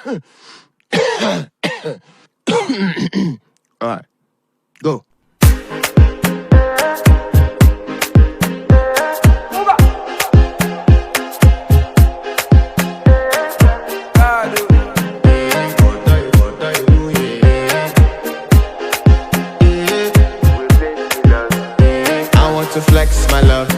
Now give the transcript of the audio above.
All right, go. I want to flex my love.